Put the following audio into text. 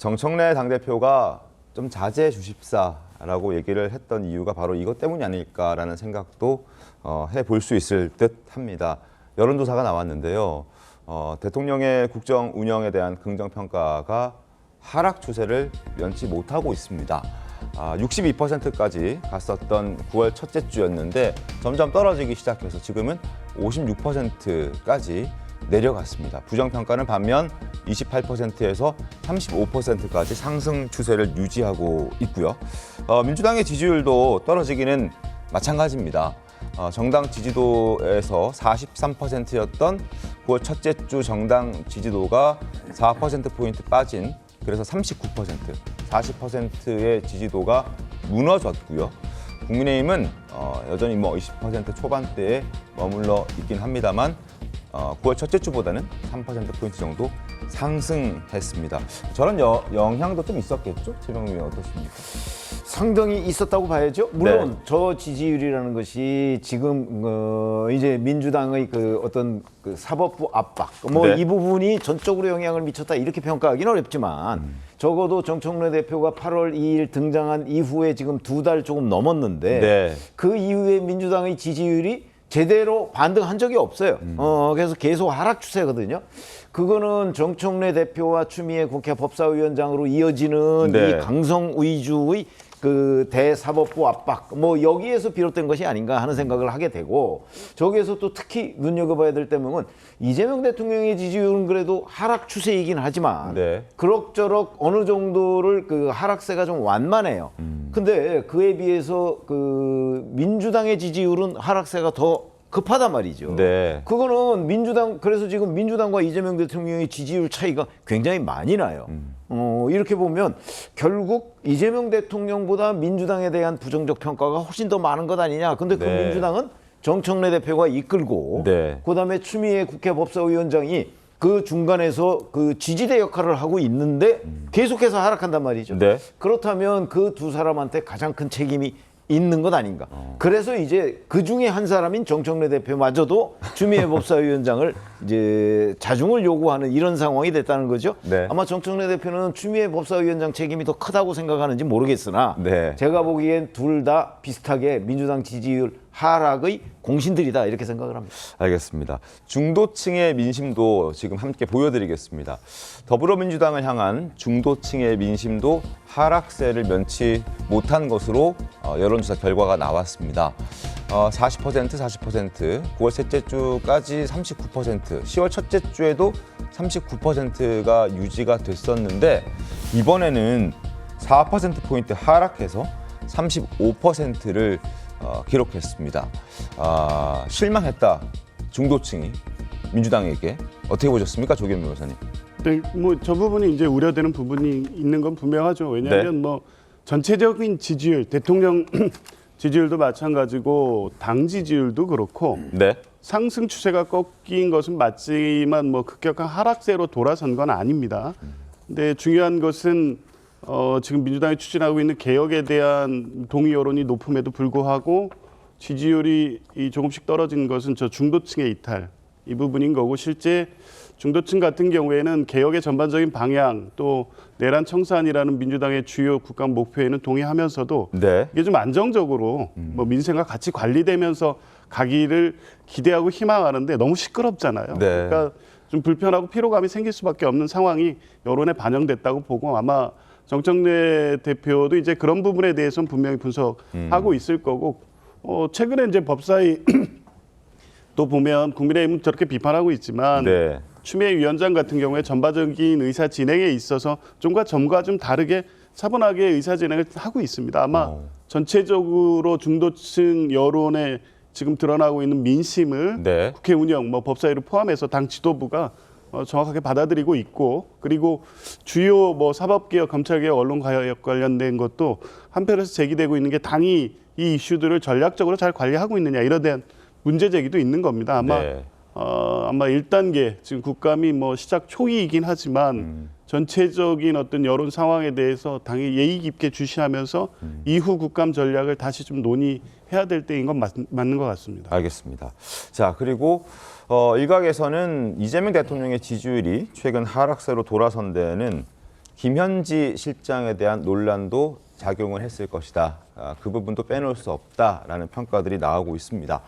정청래 당대표가 좀 자제 주십사라고 얘기를 했던 이유가 바로 이것 때문이 아닐까라는 생각도 해볼 수 있을 듯 합니다. 여론조사가 나왔는데요. 대통령의 국정 운영에 대한 긍정평가가 하락 추세를 면치 못하고 있습니다. 62%까지 갔었던 9월 첫째 주였는데 점점 떨어지기 시작해서 지금은 56%까지 내려갔습니다. 부정평가는 반면 28%에서 35%까지 상승 추세를 유지하고 있고요. 민주당의 지지율도 떨어지기는 마찬가지입니다. 정당 지지도에서 43%였던 9월 첫째 주 정당 지지도가 4%포인트 빠진 그래서 39%, 40%의 지지도가 무너졌고요. 국민의힘은 여전히 20% 초반대에 머물러 있긴 합니다만 9월 첫째 주보다는 3%포인트 정도 상승했습니다. 저런 영향도 좀 있었겠죠? 최병민 의원 어떻습니까? 상당히 있었다고 봐야죠. 물론 네. 저 지지율이라는 것이 지금 이제 민주당의 그 어떤 그 사법부 압박 네. 이 부분이 전적으로 영향을 미쳤다 이렇게 평가하기는 어렵지만 적어도 정청래 대표가 8월 2일 등장한 이후에 지금 2달 조금 넘었는데 네. 그 이후에 민주당의 지지율이 제대로 반등한 적이 없어요. 그래서 계속 하락 추세거든요. 그거는 정청래 대표와 추미애 국회 법사위원장으로 이어지는 네. 이 강성 위주의 그 대사법부 압박 여기에서 비롯된 것이 아닌가 하는 생각을 하게 되고 저기에서 또 특히 눈여겨봐야 될 점은 이재명 대통령의 지지율은 그래도 하락 추세이긴 하지만 네. 그럭저럭 어느 정도를 그 하락세가 좀 완만해요. 근데 그에 비해서 그 민주당의 지지율은 하락세가 더 급하단 말이죠. 네. 그거는 그래서 지금 민주당과 이재명 대통령의 지지율 차이가 굉장히 많이 나요. 이렇게 보면 결국 이재명 대통령보다 민주당에 대한 부정적 평가가 훨씬 더 많은 것 아니냐. 근데 그 네. 민주당은 정청래 대표가 이끌고 네. 그다음에 추미애 국회 법사위원장이 그 중간에서 그 지지대 역할을 하고 있는데 계속해서 하락한단 말이죠. 네. 그렇다면 그 두 사람한테 가장 큰 책임이 있는 것 아닌가. 그래서 이제 그 중에 한 사람인 정청래 대표마저도 추미애 법사위원장을 이제 자중을 요구하는 이런 상황이 됐다는 거죠. 네. 아마 정청래 대표는 추미애 법사위원장 책임이 더 크다고 생각하는지 모르겠으나 네. 제가 보기엔 둘 다 비슷하게 민주당 지지율 하락의 공신들이다 이렇게 생각을 합니다. 알겠습니다. 중도층의 민심도 지금 함께 보여드리겠습니다. 더불어민주당을 향한 중도층의 민심도 하락세를 면치 못한 것으로 여론조사 결과가 나왔습니다. 40%, 9월 셋째 주까지 39%, 10월 첫째 주에도 39%가 유지가 됐었는데 이번에는 4%포인트 하락해서 35%를 기록했습니다. 실망했다 중도층이 민주당에게 어떻게 보셨습니까, 조경 변호사님? 네, 저 부분이 이제 우려되는 부분이 있는 건 분명하죠. 왜냐하면 네. 전체적인 지지율, 대통령 지지율도 마찬가지고 당 지지율도 그렇고 네. 상승 추세가 꺾인 것은 맞지만 급격한 하락세로 돌아선 건 아닙니다. 근데 중요한 것은 지금 민주당이 추진하고 있는 개혁에 대한 동의 여론이 높음에도 불구하고 지지율이 조금씩 떨어진 것은 저 중도층의 이탈 이 부분인 거고 실제 중도층 같은 경우에는 개혁의 전반적인 방향 또 내란 청산이라는 민주당의 주요 국감 목표에는 동의하면서도 네. 이게 좀 안정적으로 민생과 같이 관리되면서 가기를 기대하고 희망하는데 너무 시끄럽잖아요. 네. 그러니까 좀 불편하고 피로감이 생길 수밖에 없는 상황이 여론에 반영됐다고 보고 아마 정청래 대표도 이제 그런 부분에 대해서는 분명히 분석하고 있을 거고 최근에 이제 법사위 또 보면 국민의힘은 저렇게 비판하고 있지만 네. 추미애 위원장 같은 경우에 전반적인 의사 진행에 있어서 좀과 점과 좀 다르게 차분하게 의사 진행을 하고 있습니다. 아마 전체적으로 중도층 여론에 지금 드러나고 있는 민심을 네. 국회 운영, 법사위를 포함해서 당 지도부가 정확하게 받아들이고 있고 그리고 주요 사법개혁, 검찰개혁, 언론개혁 관련된 것도 한편에서 제기되고 있는 게 당이 이 이슈들을 전략적으로 잘 관리하고 있느냐 이런 대한 문제 제기도 있는 겁니다. 아마 네. 아마 1단계 지금 국감이 시작 초기이긴 하지만 전체적인 어떤 여론 상황에 대해서 당이 예의 깊게 주시하면서 이후 국감 전략을 다시 좀 논의해야 될 때인 건 맞는 것 같습니다. 알겠습니다. 자, 그리고 일각에서는 이재명 대통령의 지지율이 최근 하락세로 돌아선 데에는 김현지 실장에 대한 논란도 작용을 했을 것이다. 그 부분도 빼놓을 수 없다라는 평가들이 나오고 있습니다.